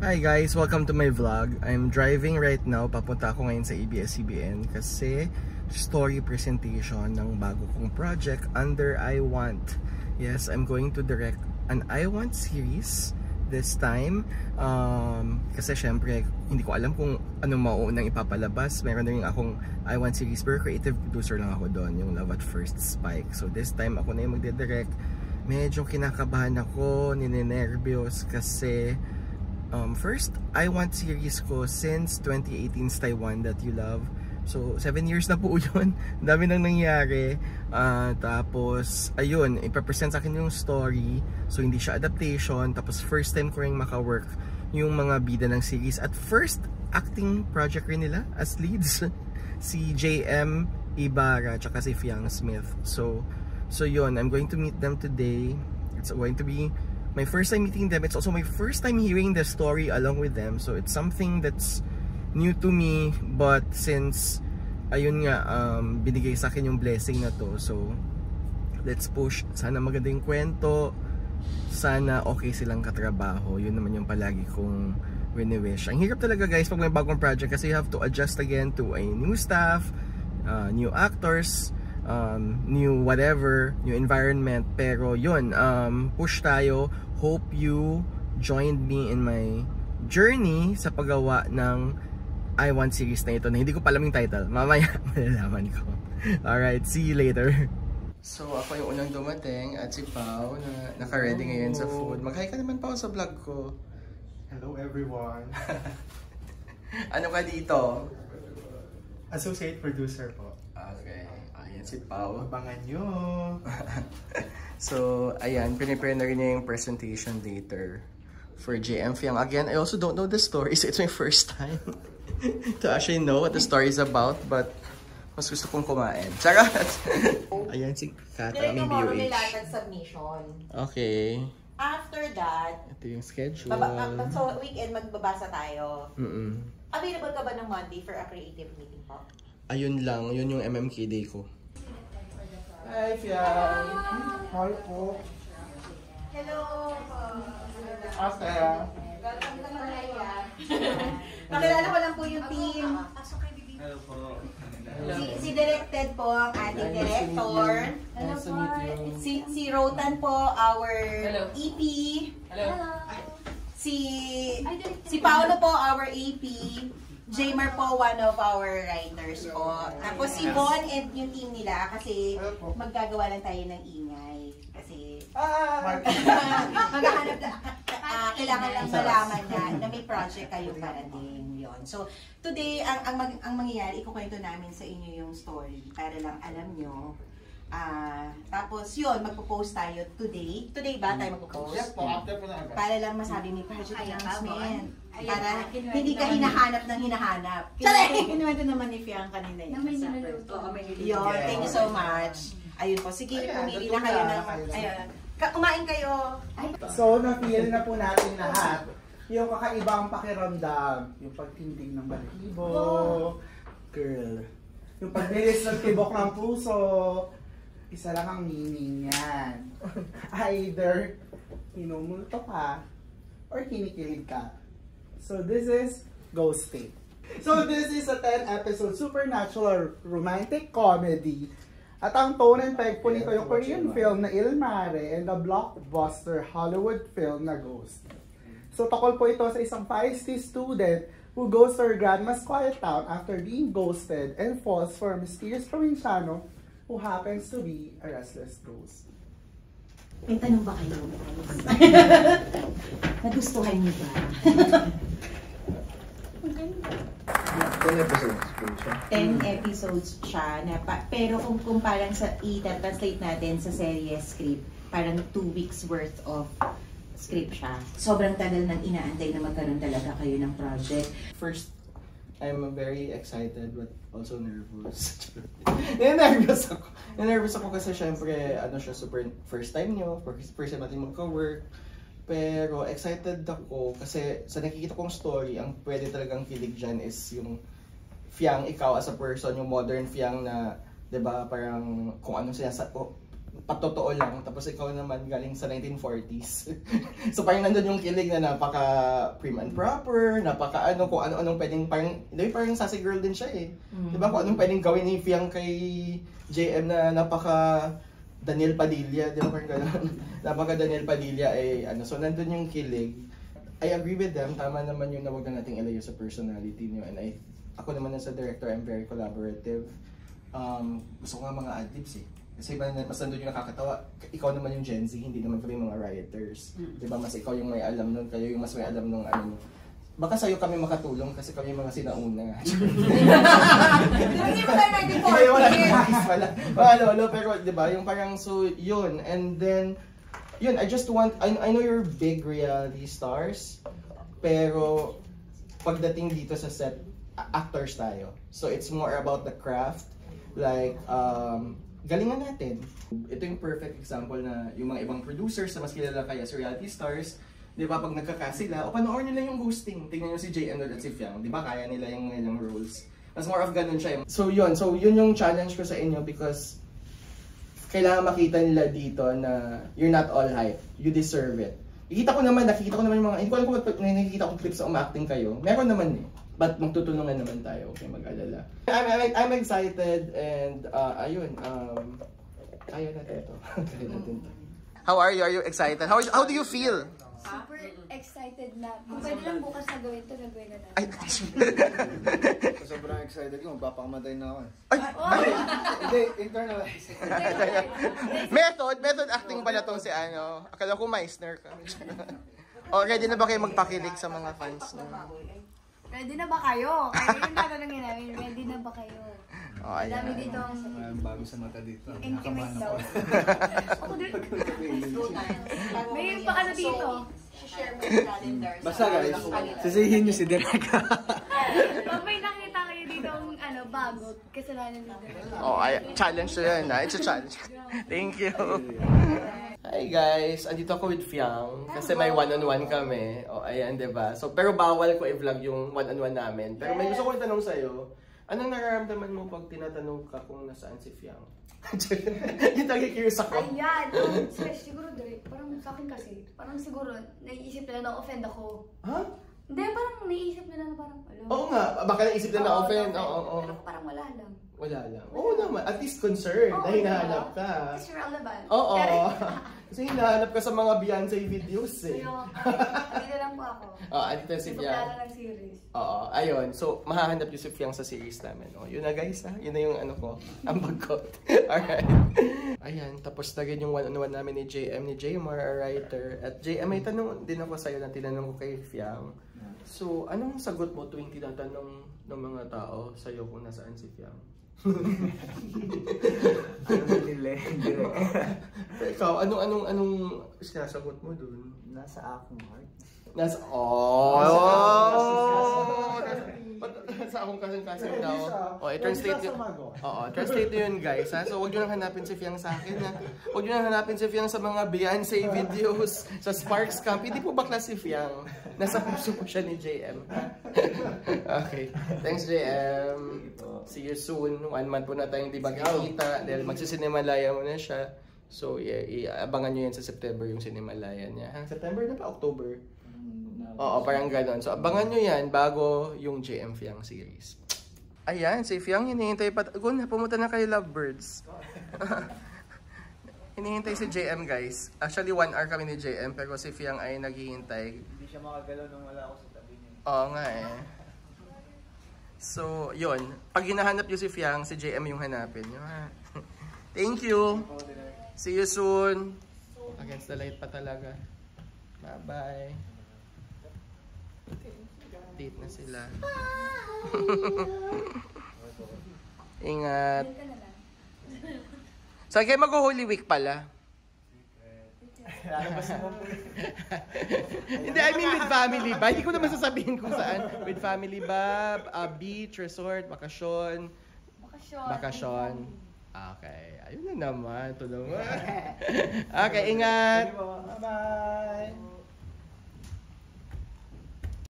Hi guys, welcome to my vlog. I'm driving right now. Papunta ako ngayon sa ABS-CBN kasi story presentation ng bago kong project under I Want. Yes, I'm going to direct an I Want series this time. Kasi syempre, hindi ko alam kung anong mauunang ipapalabas. Meron na rin akong I Want series pero creative producer lang ako doon, yung Love at First Spike. So this time ako na yung magdidirect. Medyo kinakabahan ako, ninenervyos kasi first I Want series ko since 2018's Taiwan That You Love. So 7 years na po yun. Dami nang nangyari. Tapos ayun, ipapresent sa akin yung story. So hindi siya adaptation. Tapos first time ko rin maka-work yung mga bida ng series. At first acting project rin nila as leads. Si JM Ibarra tsaka si Fiang Smith. So yun, I'm going to meet them today. It's going to be my first time meeting them. It's also my first time hearing the story along with them. So it's something that's new to me. But since ayun nga, binigay sa akin yung blessing na to. So let's push. Sana maganda yung kwento. Sana okay silang katrabaho. Yun naman yung palagi kong wini-wish. Ang hirap talaga guys pag may bagong project kasi you have to adjust again to a new staff, new actors, new whatever, new environment. Pero yun, push tayo. Hope you joined me in my journey sa paggawa ng I Want series na ito na hindi ko pa alam yung title. Mamaya malalaman ko. Alright, see you later. So ako yung unang dumating at si Pao na naka-ready ngayon sa food. Mag-hi ka naman, Pao, sa vlog ko. Hello everyone. Ano ka dito? Associate producer po. Okay, ayan si Pao. Abangan nyo. So, ayan, pinipare na rin niya yung presentation later for JM Fiang. Again, I also don't know the story, so it's my first time to actually know what the story is about, but mas gusto kong kumain. Charot! Ayan si Kat, aming BOH. Nilatag submission. Okay. After that, Ito yung schedule. so weekend magbabasa tayo. Available ka ba ng Monday for a creative meeting po? Ayun lang, yun yung MMK day ko. Hi, Fiang. Hi po. Hello! Ate. Welcome to Malaya. Pakilala ko lang po yung team. Hello po. Si Directed po ang ating director. Nice to meet you. Si Rotan po, our EP. Hello. Si Paolo po, our AP. Jamer po, one of our writers po. Tapos si Von and yung team nila kasi maggagawa lang tayo ng ingay. Kasi maghahanap kailangan lang malaman na may project kayo parating yon. So today, ang mangyayari, ikukwento namin sa inyo yung story para lang alam nyo. Tapos yun, magpo-post tayo today. Today ba tayo magpo-post? Yes po, after po na. Para lang masabi may project announcement. Para hindi ka hinahanap ng hinahanap. Kinuwento naman ni Fiang kanina yun. Yun, thank you so much. Ayun po, sige, pumili na kayo ng... Ayun. Kumain kayo. So, na-feel na po natin lahat yung kakaibang pakiramdam, yung pagtindig ng balahibo, girl, yung pagbilis ng tibok ng puso, isa lang ang meaning yan. Either hinumulto ka or kinikilig ka. So this is Ghosting. So this is a 10-episode supernatural romantic comedy. At ang tone and peg po nito yung Korean film na Il Mare and the blockbuster Hollywood film na Ghost. So takol po ito sa isang feisty student who goes to her grandma's quiet town after being ghosted and falls for a mysterious probinsyano who happens to be a restless ghost. May tanong ba kayo? Nagustuhan niyo ba? 10 episodes po siya. 10 episodes siya, pero kung parang i-translate natin sa serye script, parang 2 weeks worth of script siya. Sobrang tagal nang inaantay na magkaroon talaga kayo ng project. First, I'm very excited but also nervous. Nervous ako. Nervous ako kasi syempre, ano siya, super first time nyo, first time natin magka-work. Pero excited ako kasi sa nakikita kong story, ang pwede talagang kilig dyan is yung Fiang, ikaw as a person, yung modern Fiang na, 'di ba, parang kung ano patotoo lang, tapos ikaw naman galing sa 1940s. So parang nandun yung kilig na napaka prim and proper, napaka ano, kung ano-anong pwedeng, parang sassy girl din siya eh. Diba, kung anong pwedeng gawin ni Fiang kay JM na napaka Daniel Padilla, di ba parang gano'n? Napaka Daniel Padilla ay ano, so nandun yung kilig. I agree with them, tama naman yung na wag na nating ilayo sa personality niyo, and ako naman as a director, I'm very collaborative. Gusto ko nga mga ad-libs eh. Kasi iba na mas nandun yung nakakatawa, ikaw naman yung Gen Z, hindi naman kami mga rioters. Diba, mas ikaw yung may alam nun, kayo yung mas may alam nung ano. Baka sa'yo kami makatulong kasi kami yung mga sinauna. Hindi mo tayo 1940. Wala, pero diba, yung parang so yun. And then, yun, I just want, I know you're big reality stars, pero pagdating dito sa set, actors tayo. So it's more about the craft, like, galingan natin. Ito yung perfect example na yung mga ibang producers na mas kilala kaya sa reality stars, di ba, pag nagka-cast sila, o panoorin nila yung hosting. Tingnan nyo si JM at si Fiang, di ba, kaya nila yung ilang roles. Mas more of ganun siya. So yun yung challenge ko sa inyo because kailangan makita nila dito na you're not all hype, you deserve it. Nakikita ko naman yung mga, hindi ko alam kung nakikita ko clips sa umacting kayo, meron naman eh. But magtutulungan naman tayo, okay, mag-alala. I'm excited and ayun, kaya natin ito. Kaya natin ito. How are you? Are you excited? How do you feel? Super excited na. Kung pwede lang bukas na gawin ito, gagawin na natin. Ay, sobrang excited ko, magpapakamatay na ako. ay, Hindi, internalize. method acting pala tong si ano. Akala ko Meissner ka. O, ready na ba kayo magpakilig sa mga fans? Ready na ba kayo? Kaya yung tatanungin namin, ready na ba kayo? Oh, ayan. Dami dito ang Bago sa mata dito. intimate daw. Ako din. May pa ano dito. Share mo yung calendar. Basta guys, sisihin nyo si Direk. Pag may nakita kayo dito ang ano, bago, kasalanan ni Direk. Oh, challenge na yan. It's a challenge. Thank you. Hi guys, andito ako with Fiang kasi may one-on-one kami. O, ayan, diba? So, pero bawal ko i-vlog yung one-on-one namin. Pero may gusto ko itanong sa'yo. Anong nararamdaman mo pag tinatanong ka kung nasaan si Fiang? Yung talaga-curious ako. Ayan, siguro Direk, parang sa akin kasi, parang siguro, naiisip nila na offend ako. Ha? Hindi, parang naiisip nila na parang, alam. Oo nga, baka naisip na na-offend. Oo. Pero parang wala lang. Wala lang. Oo naman, at least concerned dahil hinahanap ka. Kasi relevant. Oo. Kasi hinahanap ka sa mga Beyonce videos eh. Dito lang po ako. Oo, andito si Fiang. Ipaplano ng series. Oo, ayun. So, mahahanap yung si Fiang sa series namin. O, yun na guys ha. Yun na yung ano ko, ang bag ko. Alright. Ayan, tapos na rin yung one-on-one namin ni JM, ni Jaymar, a writer. At JM, may tanong din ako sa'yo na tinanong ko kay Fiang. So, anong sagot mo tuwing tinatanong ng mga tao sa'yo kung nasaan si Fiang? Ano nila, Direk? Ikaw, anong sinasagot mo dun? Nasa akong heart. Nasa sa akong kasing-kasing daw. O, i-translate yun. Oo, translate yun guys ha. So, huwag nyo nang hanapin si Fiang sa akin ha. Huwag nyo nang hanapin si Fiang sa mga Beyonce videos, sa Sparks Camp. Hindi po bakla si Fiang. Nasa puso po siya ni JM. Okay. Thanks JM. See you soon. 1 month po na tayong di magkikita. Dahil magsisinimalaya mo na siya. So, abangan nyo yan sa September yung sinimalaya niya. September na ba? October? Oo, parang gano'n. So, abangan nyo yan bago yung JM Fiang series. Ayan, si Fiang hinihintay pa. Gun, pumunta na kayo Lovebirds. Hinihintay si JM guys. Actually, 1 hour kami ni JM pero si Fiang ay naghihintay. Hindi siya makagalaw nung wala ako sa tabi niya. Oo nga eh. So, yun. Pag hinahanap nyo si Fiang, si JM yung hanapin nyo ha. Thank you. See you soon. Against the light pa talaga. Bye-bye. Date na sila. Ingat. So, kayo mag-Holy Week pala? Hindi, I mean with family ba? Hindi ko naman sasabihin kung saan. With family ba? Beach, resort, bakasyon? Bakasyon. Okay. Ayun na naman. Ito naman. Okay, ingat. Bye-bye.